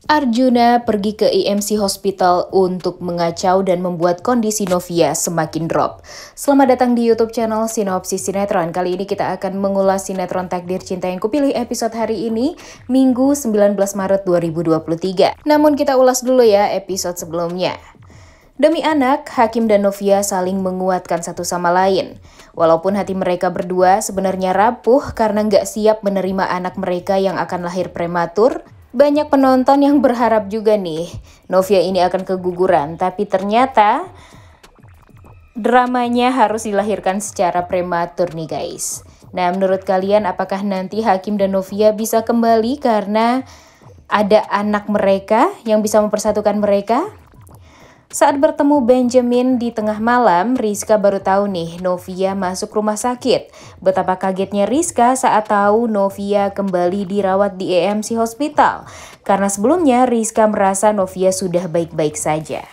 Arjuna pergi ke IMC Hospital untuk mengacau dan membuat kondisi Novia semakin drop. Selamat datang di YouTube channel Sinopsis Sinetron. Kali ini kita akan mengulas sinetron Takdir Cinta yang Kupilih episode hari ini, Minggu 19 Maret 2023. Namun kita ulas dulu ya episode sebelumnya. Demi anak, Hakim dan Novia saling menguatkan satu sama lain. Walaupun hati mereka berdua sebenarnya rapuh karena nggak siap menerima anak mereka yang akan lahir prematur, banyak penonton yang berharap juga nih Novia ini akan keguguran, tapi ternyata dramanya harus dilahirkan secara prematur nih guys. Nah, menurut kalian apakah nanti Hakim dan Novia bisa kembali karena ada anak mereka yang bisa mempersatukan mereka? Saat bertemu Benjamin di tengah malam, Rizka baru tahu nih Novia masuk rumah sakit. Betapa kagetnya Rizka saat tahu Novia kembali dirawat di IMC Hospital. Karena sebelumnya Rizka merasa Novia sudah baik-baik saja.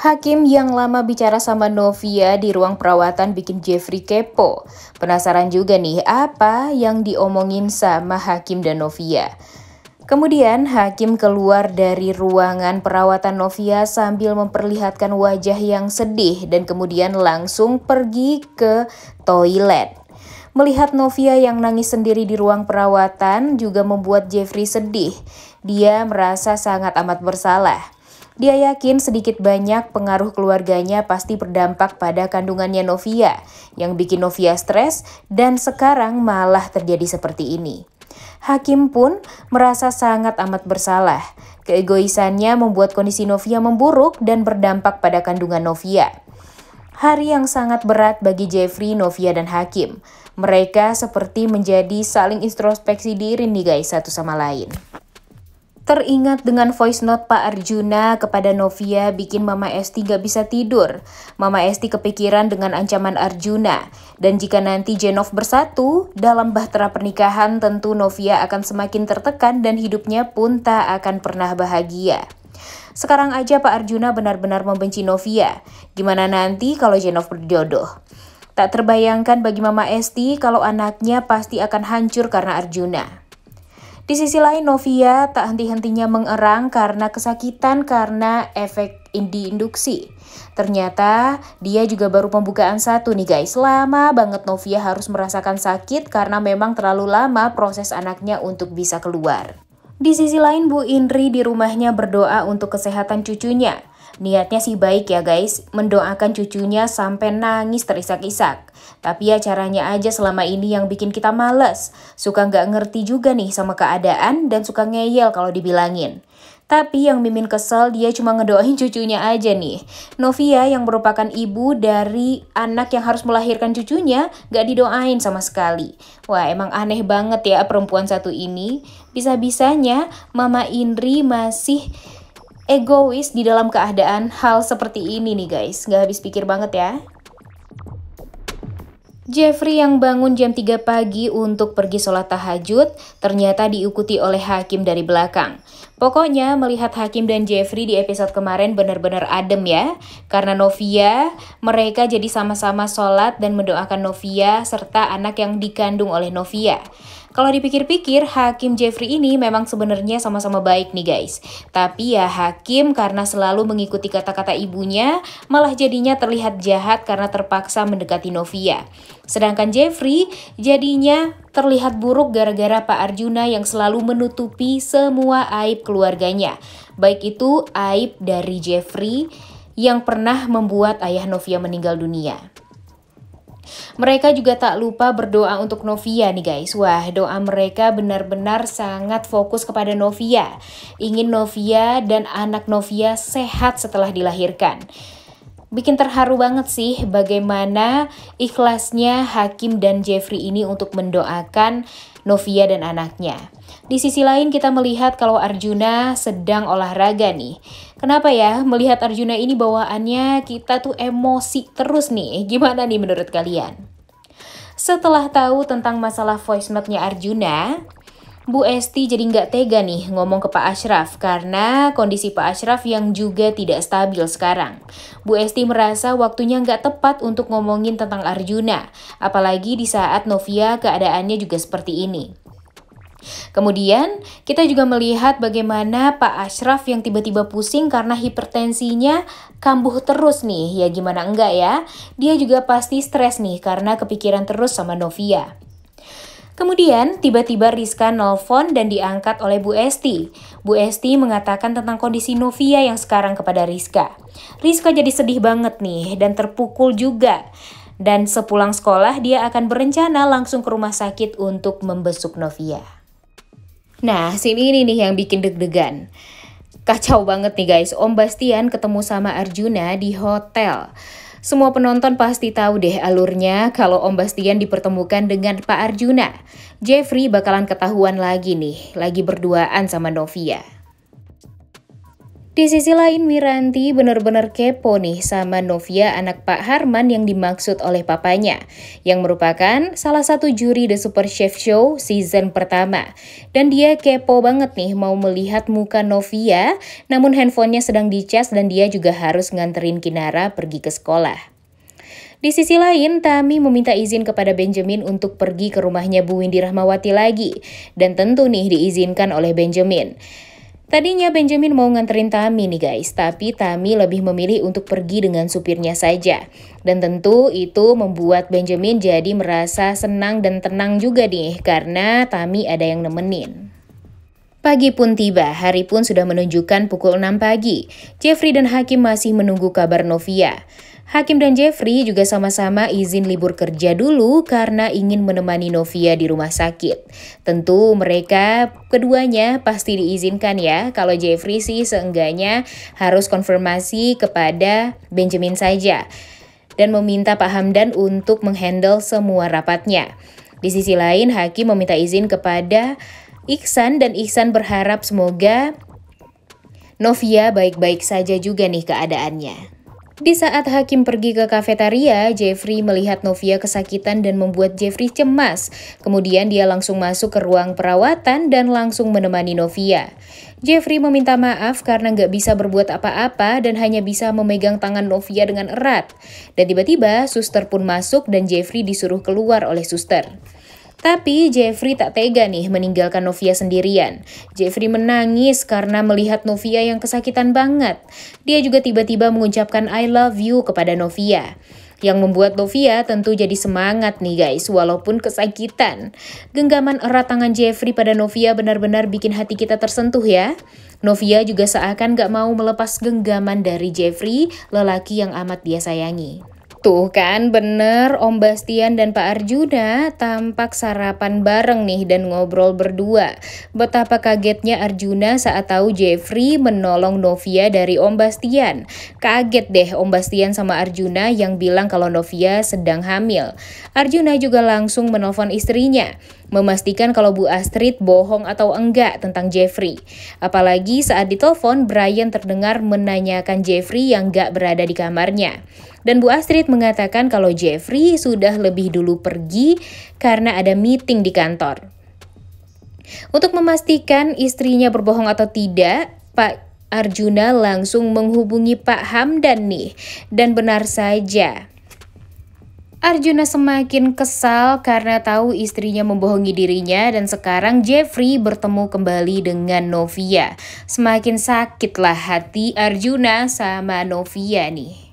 Hakim yang lama bicara sama Novia di ruang perawatan bikin Jeffrey kepo. Penasaran juga nih apa yang diomongin sama Hakim dan Novia. Kemudian Hakim keluar dari ruangan perawatan Novia sambil memperlihatkan wajah yang sedih dan kemudian langsung pergi ke toilet. Melihat Novia yang nangis sendiri di ruang perawatan juga membuat Jeffrey sedih. Dia merasa sangat amat bersalah. Dia yakin sedikit banyak pengaruh keluarganya pasti berdampak pada kandungannya Novia, yang bikin Novia stres dan sekarang malah terjadi seperti ini. Hakim pun merasa sangat amat bersalah. Keegoisannya membuat kondisi Novia memburuk dan berdampak pada kandungan Novia. Hari yang sangat berat bagi Jeffrey, Novia, dan Hakim. Mereka seperti menjadi saling introspeksi diri nih guys satu sama lain. Teringat dengan voice note Pak Arjuna kepada Novia bikin Mama Esti gak bisa tidur. Mama Esti kepikiran dengan ancaman Arjuna. Dan jika nanti Jenov bersatu, dalam bahtera pernikahan tentu Novia akan semakin tertekan dan hidupnya pun tak akan pernah bahagia. Sekarang aja Pak Arjuna benar-benar membenci Novia. Gimana nanti kalau Jenov berjodoh? Tak terbayangkan bagi Mama Esti kalau anaknya pasti akan hancur karena Arjuna. Di sisi lain Novia tak henti-hentinya mengerang karena kesakitan karena efek induksi. Ternyata dia juga baru pembukaan satu nih guys. Lama banget Novia harus merasakan sakit karena memang terlalu lama proses anaknya untuk bisa keluar. Di sisi lain Bu Indri di rumahnya berdoa untuk kesehatan cucunya. Niatnya sih baik ya guys, mendoakan cucunya sampai nangis terisak-isak. Tapi ya caranya aja selama ini yang bikin kita males. Suka nggak ngerti juga nih sama keadaan dan suka ngeyel kalau dibilangin. Tapi yang Mimin kesel dia cuma ngedoain cucunya aja nih. Novia yang merupakan ibu dari anak yang harus melahirkan cucunya gak didoain sama sekali. Wah emang aneh banget ya perempuan satu ini. Bisa-bisanya Mama Indri masih egois di dalam keadaan hal seperti ini nih guys. Gak habis pikir banget ya. Jeffrey yang bangun jam 3 pagi untuk pergi sholat tahajud ternyata diikuti oleh Hakim dari belakang. Pokoknya melihat Hakim dan Jeffrey di episode kemarin benar-benar adem ya. Karena Novia, mereka jadi sama-sama sholat dan mendoakan Novia serta anak yang dikandung oleh Novia. Kalau dipikir-pikir, Hakim Jeffrey ini memang sebenarnya sama-sama baik nih guys. Tapi ya Hakim karena selalu mengikuti kata-kata ibunya, malah jadinya terlihat jahat karena terpaksa mendekati Novia. Sedangkan Jeffrey jadinya terlihat buruk gara-gara Pak Arjuna yang selalu menutupi semua aib keluarganya. Baik itu aib dari Jeffrey yang pernah membuat ayah Novia meninggal dunia. Mereka juga tak lupa berdoa untuk Novia nih guys. Wah, doa mereka benar-benar sangat fokus kepada Novia. Ingin Novia dan anak Novia sehat setelah dilahirkan. Bikin terharu banget sih bagaimana ikhlasnya Hakim dan Jeffrey ini untuk mendoakan Novia dan anaknya. Di sisi lain kita melihat kalau Arjuna sedang olahraga nih. Kenapa ya melihat Arjuna ini bawaannya kita tuh emosi terus nih. Gimana nih menurut kalian? Setelah tahu tentang masalah voice note-nya Arjuna, Bu Esti jadi nggak tega nih ngomong ke Pak Ashraf karena kondisi Pak Ashraf yang juga tidak stabil sekarang. Bu Esti merasa waktunya nggak tepat untuk ngomongin tentang Arjuna, apalagi di saat Novia keadaannya juga seperti ini. Kemudian kita juga melihat bagaimana Pak Ashraf yang tiba-tiba pusing karena hipertensinya kambuh terus nih. Ya gimana enggak ya? Dia juga pasti stres nih karena kepikiran terus sama Novia. Kemudian tiba-tiba Rizka nelpon dan diangkat oleh Bu Esti. Bu Esti mengatakan tentang kondisi Novia yang sekarang kepada Rizka. Rizka jadi sedih banget nih dan terpukul juga. Dan sepulang sekolah dia akan berencana langsung ke rumah sakit untuk membesuk Novia. Nah, sini ini nih yang bikin deg-degan. Kacau banget nih guys, Om Bastian ketemu sama Arjuna di hotel. Semua penonton pasti tahu deh alurnya kalau Om Bastian dipertemukan dengan Pak Arjuna. Jeffrey bakalan ketahuan lagi nih, lagi berduaan sama Novia. Di sisi lain Wiranti bener-bener kepo nih sama Novia anak Pak Harman yang dimaksud oleh papanya, yang merupakan salah satu juri The Super Chef Show season pertama. Dan dia kepo banget nih mau melihat muka Novia, namun handphonenya sedang dicas dan dia juga harus nganterin Kinara pergi ke sekolah. Di sisi lain, Tami meminta izin kepada Benjamin untuk pergi ke rumahnya Bu Windy Rahmawati lagi, dan tentu nih diizinkan oleh Benjamin. Tadinya Benjamin mau nganterin Tami nih guys, tapi Tami lebih memilih untuk pergi dengan supirnya saja. Dan tentu itu membuat Benjamin jadi merasa senang dan tenang juga nih, karena Tami ada yang nemenin. Pagi pun tiba, hari pun sudah menunjukkan pukul 6 pagi. Jeffrey dan Hakim masih menunggu kabar Novia. Hakim dan Jeffrey juga sama-sama izin libur kerja dulu karena ingin menemani Novia di rumah sakit. Tentu mereka keduanya pasti diizinkan ya, kalau Jeffrey sih seenggaknya harus konfirmasi kepada Benjamin saja. Dan meminta Pak Hamdan untuk menghandle semua rapatnya. Di sisi lain, Hakim meminta izin kepada Iksan dan Iksan berharap semoga Novia baik-baik saja juga nih keadaannya. Di saat Hakim pergi ke kafetaria, Jeffrey melihat Novia kesakitan dan membuat Jeffrey cemas. Kemudian dia langsung masuk ke ruang perawatan dan langsung menemani Novia. Jeffrey meminta maaf karena nggak bisa berbuat apa-apa dan hanya bisa memegang tangan Novia dengan erat. Dan tiba-tiba suster pun masuk dan Jeffrey disuruh keluar oleh suster. Tapi Jeffrey tak tega nih meninggalkan Novia sendirian. Jeffrey menangis karena melihat Novia yang kesakitan banget. Dia juga tiba-tiba mengucapkan I love you kepada Novia. Yang membuat Novia tentu jadi semangat nih guys, walaupun kesakitan. Genggaman erat tangan Jeffrey pada Novia benar-benar bikin hati kita tersentuh ya. Novia juga seakan gak mau melepas genggaman dari Jeffrey, lelaki yang amat dia sayangi. Tuh kan bener Om Bastian dan Pak Arjuna tampak sarapan bareng nih dan ngobrol berdua. Betapa kagetnya Arjuna saat tahu Jeffrey menolong Novia dari Om Bastian. Kaget deh Om Bastian sama Arjuna yang bilang kalau Novia sedang hamil. Arjuna juga langsung menelpon istrinya, memastikan kalau Bu Astrid bohong atau enggak tentang Jeffrey. Apalagi saat ditelepon, Brian terdengar menanyakan Jeffrey yang enggak berada di kamarnya. Dan Bu Astrid mengatakan kalau Jeffrey sudah lebih dulu pergi karena ada meeting di kantor. Untuk memastikan istrinya berbohong atau tidak, Pak Arjuna langsung menghubungi Pak Hamdan nih. Dan benar saja, Arjuna semakin kesal karena tahu istrinya membohongi dirinya dan sekarang Jeffrey bertemu kembali dengan Novia. Semakin sakitlah hati Arjuna sama Novia nih.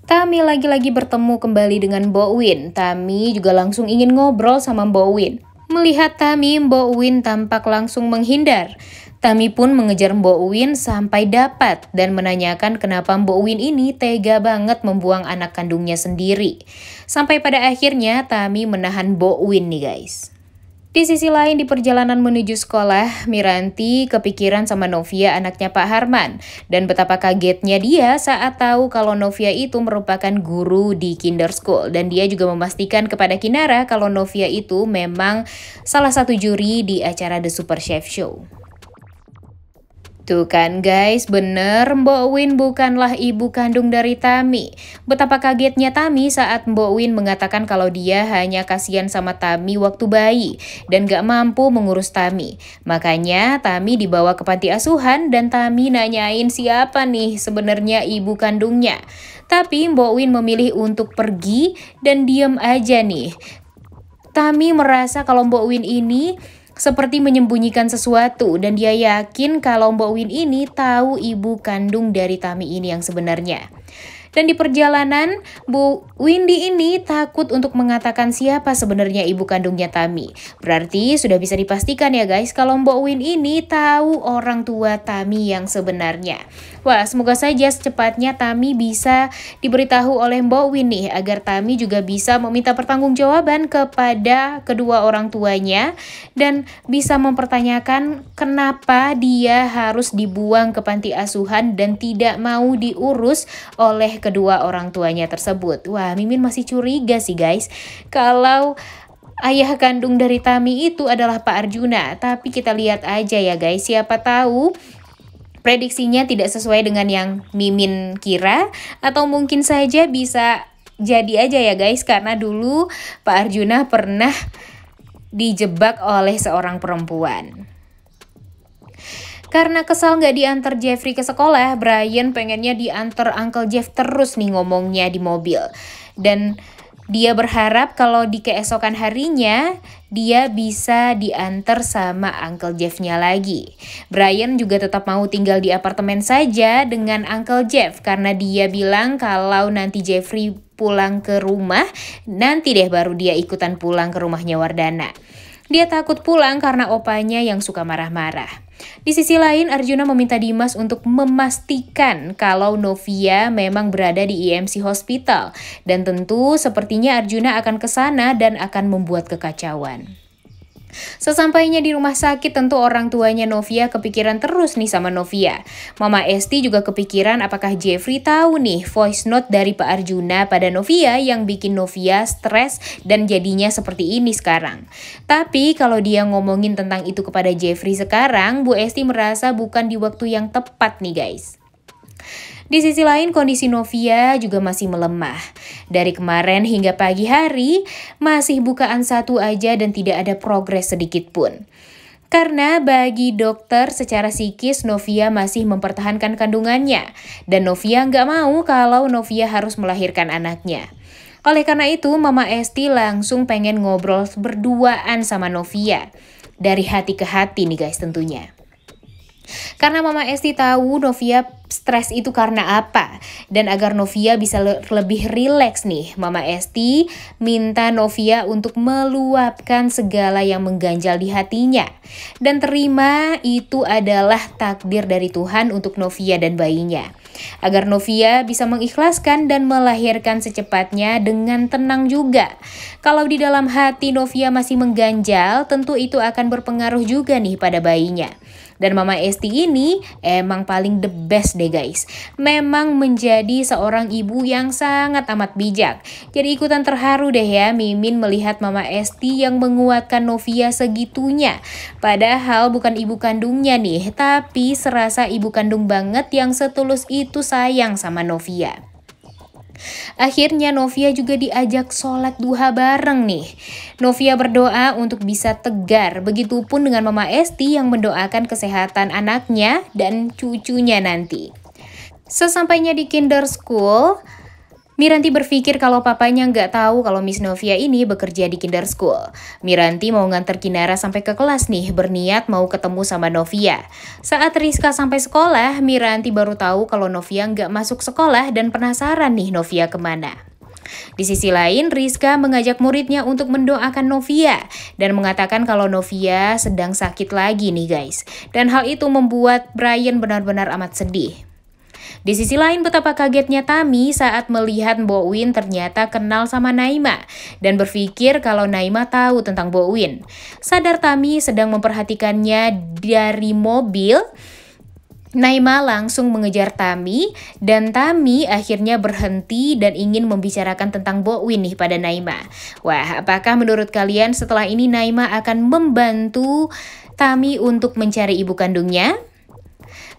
Tami lagi-lagi bertemu kembali dengan Mbok Win. Tami juga langsung ingin ngobrol sama Mbok Win. Melihat Tami, Mbok Win tampak langsung menghindar. Tami pun mengejar Mbok Win sampai dapat dan menanyakan kenapa Mbok Win ini tega banget membuang anak kandungnya sendiri. Sampai pada akhirnya Tami menahan Mbok Win nih guys. Di sisi lain di perjalanan menuju sekolah, Miranti kepikiran sama Novia anaknya Pak Harman. Dan betapa kagetnya dia saat tahu kalau Novia itu merupakan guru di kinder school. Dan dia juga memastikan kepada Kinara kalau Novia itu memang salah satu juri di acara The Super Chef Show. Tuh kan guys, bener Mbok Win bukanlah ibu kandung dari Tami. Betapa kagetnya Tami saat Mbok Win mengatakan kalau dia hanya kasihan sama Tami waktu bayi dan gak mampu mengurus Tami. Makanya Tami dibawa ke panti asuhan dan Tami nanyain siapa nih sebenarnya ibu kandungnya. Tapi Mbok Win memilih untuk pergi dan diem aja nih. Tami merasa kalau Mbok Win ini seperti menyembunyikan sesuatu, dan dia yakin kalau Mbok Win ini tahu ibu kandung dari Tami ini yang sebenarnya. Dan di perjalanan, Bu Windy ini takut untuk mengatakan siapa sebenarnya ibu kandungnya Tami. Berarti sudah bisa dipastikan ya guys kalau Mbok Win ini tahu orang tua Tami yang sebenarnya. Wah, semoga saja secepatnya Tami bisa diberitahu oleh Mbok Win nih, agar Tami juga bisa meminta pertanggungjawaban kepada kedua orang tuanya dan bisa mempertanyakan kenapa dia harus dibuang ke panti asuhan dan tidak mau diurus oleh kedua orang tuanya tersebut. Wah, Mimin masih curiga sih guys, kalau ayah kandung dari Tami itu adalah Pak Arjuna. Tapi kita lihat aja ya guys, siapa tahu prediksinya tidak sesuai dengan yang Mimin kira, atau mungkin saja bisa jadi aja ya guys, karena dulu Pak Arjuna pernah dijebak oleh seorang perempuan. Karena kesal nggak diantar Jeffrey ke sekolah, Brian pengennya diantar Uncle Jeff terus nih ngomongnya di mobil. Dan dia berharap kalau di keesokan harinya, dia bisa diantar sama Uncle Jeff-nya lagi. Brian juga tetap mau tinggal di apartemen saja dengan Uncle Jeff, karena dia bilang kalau nanti Jeffrey pulang ke rumah, nanti deh baru dia ikutan pulang ke rumahnya Wardana. Dia takut pulang karena opanya yang suka marah-marah. Di sisi lain, Arjuna meminta Dimas untuk memastikan kalau Novia memang berada di EMC Hospital. Dan tentu sepertinya Arjuna akan ke sana dan akan membuat kekacauan. Sesampainya di rumah sakit, tentu orang tuanya Novia kepikiran terus nih sama Novia. Mama Esti juga kepikiran apakah Jeffrey tahu nih voice note dari Pak Arjuna pada Novia yang bikin Novia stres dan jadinya seperti ini sekarang. Tapi kalau dia ngomongin tentang itu kepada Jeffrey sekarang, Bu Esti merasa bukan di waktu yang tepat nih guys. Di sisi lain, kondisi Novia juga masih melemah. Dari kemarin hingga pagi hari, masih bukaan satu aja dan tidak ada progres sedikit pun. Karena bagi dokter secara psikis, Novia masih mempertahankan kandungannya. Dan Novia nggak mau kalau Novia harus melahirkan anaknya. Oleh karena itu, Mama Esti langsung pengen ngobrol berduaan sama Novia. Dari hati ke hati nih guys tentunya. Karena Mama Esti tahu Novia stres itu karena apa. Dan agar Novia bisa lebih rileks nih, Mama Esti minta Novia untuk meluapkan segala yang mengganjal di hatinya. Dan terima itu adalah takdir dari Tuhan untuk Novia dan bayinya. Agar Novia bisa mengikhlaskan dan melahirkan secepatnya dengan tenang juga. Kalau di dalam hati Novia masih mengganjal, tentu itu akan berpengaruh juga nih pada bayinya. Dan Mama Esti ini emang paling the best deh guys. Memang menjadi seorang ibu yang sangat amat bijak. Jadi ikutan terharu deh ya Mimin melihat Mama Esti yang menguatkan Novia segitunya. Padahal bukan ibu kandungnya nih, tapi serasa ibu kandung banget yang setulus itu sayang sama Novia. Akhirnya Novia juga diajak sholat duha bareng nih. Novia berdoa untuk bisa tegar, begitupun dengan Mama Esti yang mendoakan kesehatan anaknya dan cucunya nanti. Sesampainya di kinder school, Miranti berpikir kalau papanya nggak tahu kalau Miss Novia ini bekerja di kinder school. Miranti mau nganter Kinara sampai ke kelas nih, berniat mau ketemu sama Novia. Saat Rizka sampai sekolah, Miranti baru tahu kalau Novia nggak masuk sekolah dan penasaran nih Novia kemana. Di sisi lain, Rizka mengajak muridnya untuk mendoakan Novia dan mengatakan kalau Novia sedang sakit lagi nih guys. Dan hal itu membuat Brian benar-benar amat sedih. Di sisi lain, betapa kagetnya Tami saat melihat Mbok Win ternyata kenal sama Naima dan berpikir kalau Naima tahu tentang Mbok Win. Sadar Tami sedang memperhatikannya dari mobil, Naima langsung mengejar Tami dan Tami akhirnya berhenti dan ingin membicarakan tentang Mbok Win nih pada Naima. Wah, apakah menurut kalian setelah ini Naima akan membantu Tami untuk mencari ibu kandungnya?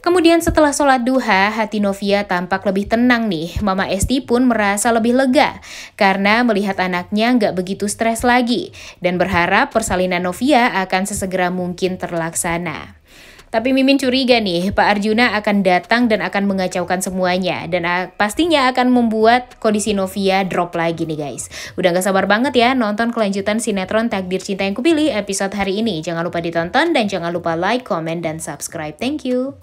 Kemudian setelah sholat duha, hati Novia tampak lebih tenang nih. Mama Esti pun merasa lebih lega karena melihat anaknya nggak begitu stres lagi dan berharap persalinan Novia akan sesegera mungkin terlaksana. Tapi Mimin curiga nih, Pak Arjuna akan datang dan akan mengacaukan semuanya. Dan pastinya akan membuat kondisi Novia drop lagi nih guys. Udah gak sabar banget ya nonton kelanjutan sinetron Takdir Cinta Yang Kupilih episode hari ini. Jangan lupa ditonton dan jangan lupa like, comment, dan subscribe. Thank you.